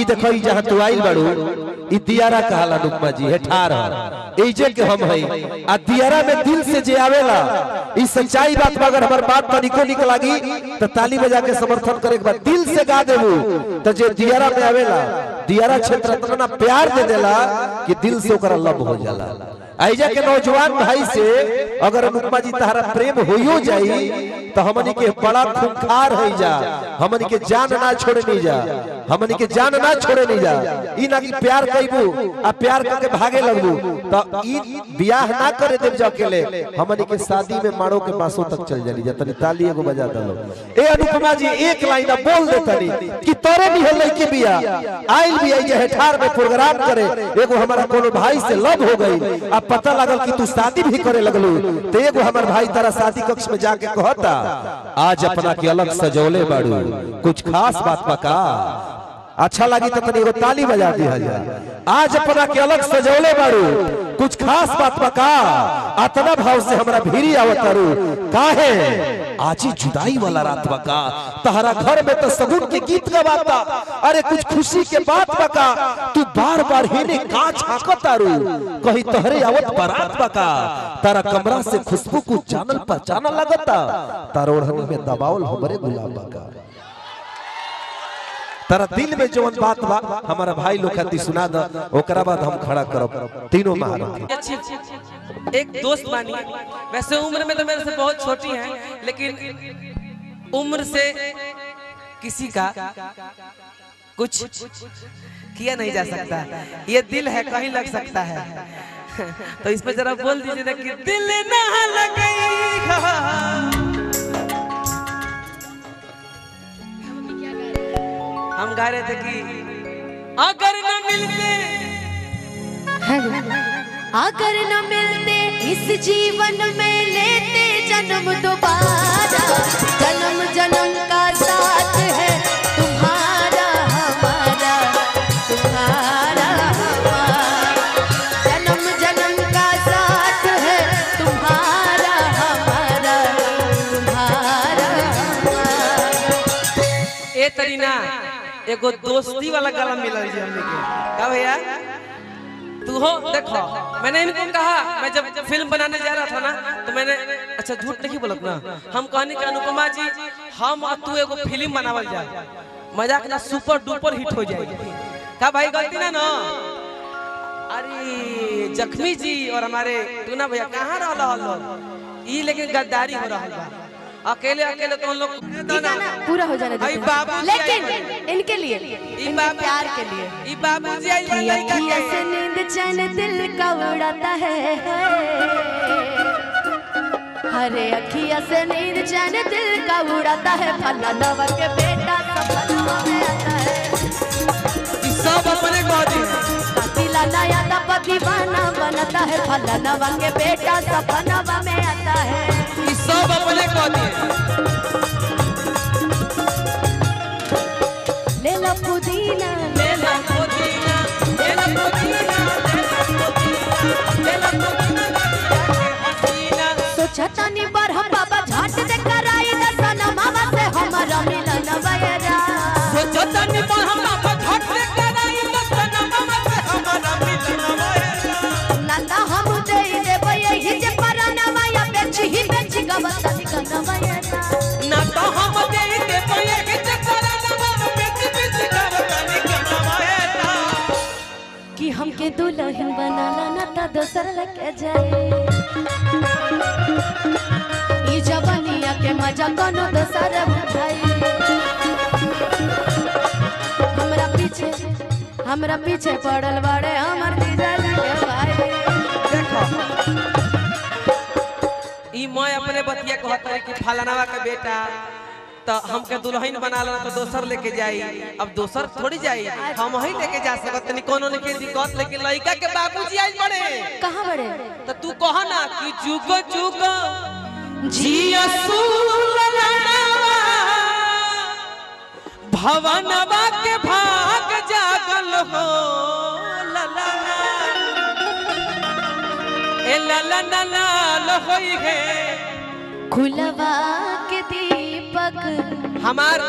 ई देखो ई जहां तू आइल बाड़ू ई दियारा कहला नुकमा जी है ठार एजे के हम हई आ दियारा में दिल से जे आवेला ई सच्चाई बात बा। अगर हमर बात तनिको निक लागी तो ताली बजा के समर्थन करे के बाद दिल से गा देबू तो जे दियारा में आवेला दियारा क्षेत्र इतना प्यार दे देला कि दिल से ओकरा लब हो जाला। आइजा के नौजवान भाई से अगर नुकमा जी तहरा प्रेम होइयो जाई तो हमनी के बड़ा खूंखार हो जा, हमनी के जान ना छोड़े नहीं जा, हमनी के जान ना छोड़े नहीं जा। ई ना कि प्यार कइबू आ प्यार करके भागे लगबू तो ई बियाह ना करे देव जा अकेले हमनी के शादी में मारो के पासों तक चल जाली जा। तनी ताली एगो बजा दलो ए अनुपमा जी एक लाइन बोल दे तनी कि तोरे भी होलै के बियाह आइल बियाह जे हेठार में प्रोग्राम करे एगो हमारा कोनो भाई से लब हो गई आ पता लगल कि तू शादी भी करे लगलू तो एगो हमार भाई तारा शादी कक्ष में जाके कहता आज अपना के अलग सजौले बाड़ू कुछ खास बात बका। अच्छा लगी तो तनी एगो ताली बजा दी हजार। आज अपना के अलग सजौले बाड़ू कुछ खास बात बका अतना भाव से हमरा भीरी आवतारू काहे आज ही जुदाई वाला रात बका तहरा घर में तो सगुन के गीत गवाता अरे कुछ खुशी के बात बका तू बार बार हेने का झांकतारू कहीं तहरे आवत बारात बका तारा कमरा से खुशबू कुछ जानल पहचानल लगता तारा ओढ़नी में दबावल हमरे गुलाब बका तारा दिल में जवन बात बा हमारा भाई लोग खाती सुना द ओकरा बाद हम खड़ा करब तीनों महारथी। एक दोस्त मानी वैसे उम्र में तो मेरे से बहुत छोटी है लेकिन उम्र से किसी का कुछ किया नहीं जा सकता। ये दिल है कहीं लग सकता है तो इस पे जरा बोल दीजिए ना कि दिल ना लगेगा। हम गा रहे थे कि अगर न मिलते इस जीवन में लेते जन्म दोबारा जन्म जन्म का साथ है तुम्हारा हमारा तुम्हारा हमारा जन्म जन्म का साथ है तुम्हारा हमारा तुम्हारा हमारा। ए तरीना एगो दोस्ती वाला गाना मिलल जी हमने के का भैया तू हो देखो मैंने इनको कहा मैं जब फिल्म बनाने जा रहा था ना तो मैंने अच्छा झूठ नहीं बोलत ना हम कहने के अनुपमा जी हम और तू एगो फिल्म बनावल जाए मजाक ना सुपर डुपर हिट हो जाएगी का भाई गलती ना ना। अरे जख्मी जी और हमारे टूना भैया कहाँ रहा ई लेकिन गद्दारी हो रहा है अकेले अकेले तो हम लोग पूरा हो जाने भाई बाबू लेकिन इनके लिए इनके प्यार के लिए ई बाबूजी आई लड़का के से नींद चैन दिल का उड़ाता है हरे अखिया से नींद चैन दिल का उड़ाता है फलाना के बेटा सपना में आता है सब अपने गोदी दिला नया दबा दीवाना बनता है फलाना के बेटा सपना में आता है सब अपने गोदी ले लो पुदीना ले लो पुदीना ले लो पुदीना ले लो पुदीना हसीना सोचा तनी बार हम बाबा झाट दे कराई ना सनमावा से हमारा मिलन वयरा सोचा तनी बार हम बाबा झाट दे कराई ना सनमावा से हमारा मिलन वयरा नंदा हम दे देब यही जे परनवा या बेच गवतनी कनवा वयरा ना तो हम दे देब यही जे परनवा बेच गवतनी कनवा वयरा कि हमके दुल्हन बनाला ना त दोसर लेके जाए ई जवानिया के मजा कोनो दोसर उठाई हमरा पीछे पड़ल बड़े हमर जीजा के भाई देखो ई मैं अपने बतिया कहत है कि फलानावा के बेटा तो हमके दुल्हन बना लो तो दोसर लेके जाई अब दोसर थोड़ी जाई हम ही लेके जा सकत नहीं कोनो ने के दिक्कत लेकिन लड़का के बाबूजी आज बड़े कहां बड़े तो तू कह ना कि जुग जुग जिया सुलनावा भवनवा के भाग जागल हो ललना ए ललना लाल होई है खुलवा के दीपक हमार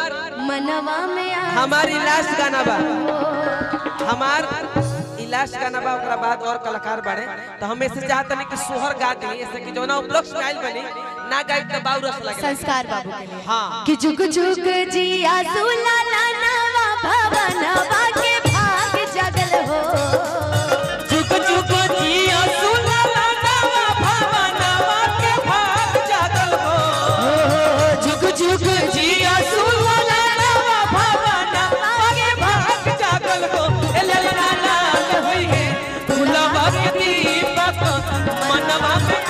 मनवा में हमारी लास्ट गाना बा हमार लास्ट गाना बा ओकरा बाद और कलाकार बाड़े तो हम ऐसे चाहते नहीं कि सोहर गा दी ऐसे कि जो ना उपलक्ष्य में आइल बनी ना गाई तो बाउर रस लगे संस्कार बाबू के लिए हाँ कि जुग जुग जिया सुलाला नवा भवनवा के भाग जगल हो जुग जुग जिया सुलाला नवा भवनवा के भाग जगल हो जुग जुग जिया सुलाला नवा भवनवा के भाग जगल हो ललना लाल होई है फूलवा के दीपक मनवा में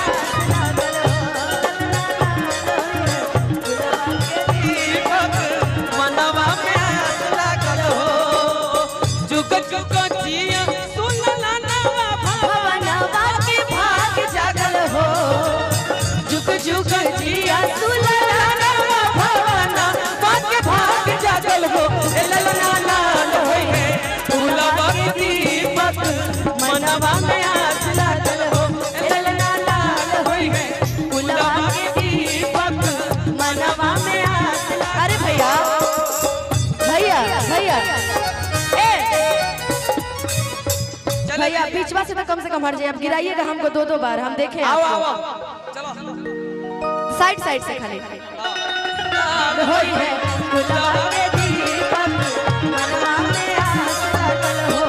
मनवा में आस लागल हो ललना लाल होई है फूलवा के दीपक मनवा में आस लागल। अरे भैया भैया भैया भैया बीचवा से तो कम हट जाए। अब गिराइएगा हमको दो बार हम देखें आओ आपको। आओ चलो साइड से खाली होई है फूलवा के दीपक मनवा में आस लागल हो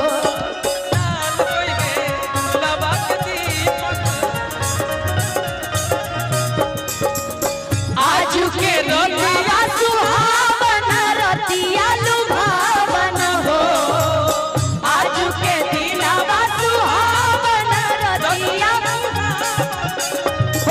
के रतिया सुहावन रतिया लुभावन हो आज के दिनवा सुहावन रतिया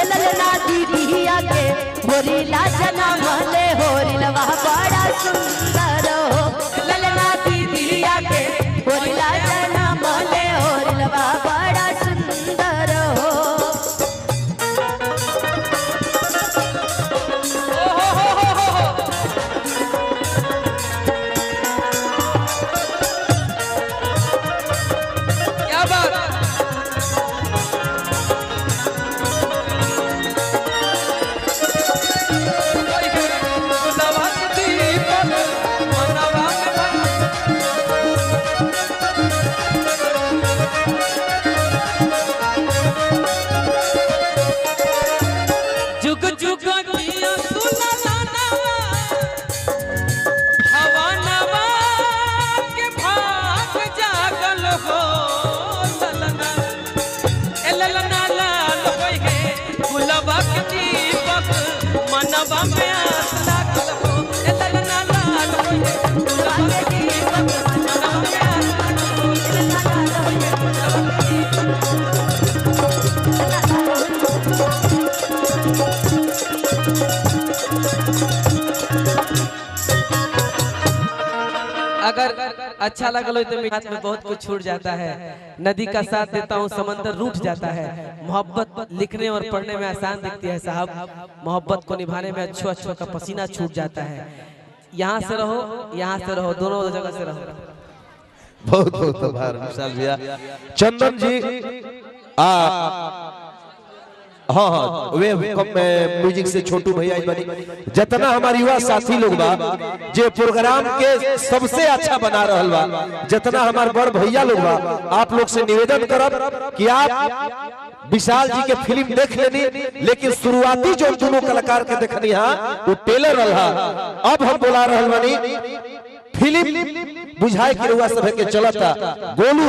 ललना दीदिया के होरिला जन्म ले होरिलवा बड़ा सुंदर हो ललना दीदिया के होरिला जन्म ले होरिलवा बड़ा सुंदर हो मनवा में आस लागल हो ललना लाल होई है फूलवा के दीपक मनवा में आस लागल हो ललना लाल होई है फूलवा के अगर अच्छा लगल तो मेरे हाथ में बहुत कुछ छूट जाता है। नदी का साथ देता हूँ समंदर रूठ जाता है। मोहब्बत लिखने और पढ़ने में आसान दिखती है साहब, मोहब्बत को निभाने में अच्छो अच्छो का पसीना छूट जाता है। यहाँ से रहो दोनों जगह से रहो। बहुत बहुत आभार विशाल भैया। चंदन जी हाँ वे म्यूजिक से छोटू भैया बनी जितना हमारे युवा साथी लोग बा जो प्रोग्राम के सबसे अच्छा बना रहल बा, जितना हमारे बड़ भैया लोग बा, आप लोग से निवेदन करब कि आप विशाल जी के फिल्म देख लेनी, लेकिन शुरुआती जो दोनों कलाकार के देखनी है वो टेलर रहा। अब हम बोला रहल बनी फिल्म बुझाए के रुआ सब के चलता गोलू